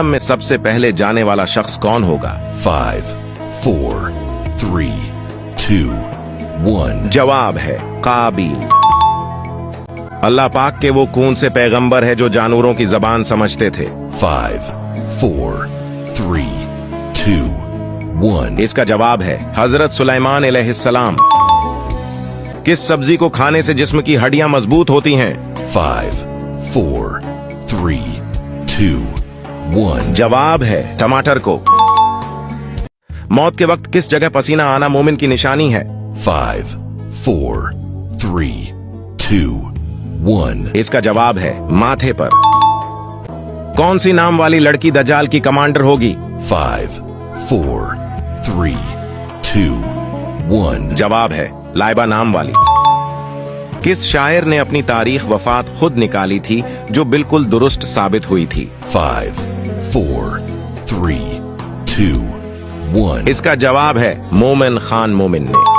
में सबसे पहले जाने वाला शख्स कौन होगा? 5, 4, 3, 2, 1. जवाब है काबिल। अल्लाह पाक के वो कौन से पैगंबर है जो जानवरों की जबान समझते थे? 5, 4, 3, 2, 1. इसका जवाब है हजरत सुलेमान अलैहिस्सलाम। किस सब्जी को खाने से जिस्म की हड्डियां मजबूत होती हैं? 5, 4, 3, 2, 1. जवाब है टमाटर को। मौत के वक्त किस जगह पसीना आना मोमिन की निशानी है? 5, 4, 3, 2, 1. इसका जवाब है माथे पर। कौन सी नाम वाली लड़की दज्जाल की कमांडर होगी? 5, 4, 3, 2, 1. जवाब है लाइबा नाम वाली। किस शायर ने अपनी तारीख वफात खुद निकाली थी जो बिल्कुल दुरुस्त साबित हुई थी? 5, 4, 3, 2, 1. इसका जवाब है मोमिन खान मोमिन ने।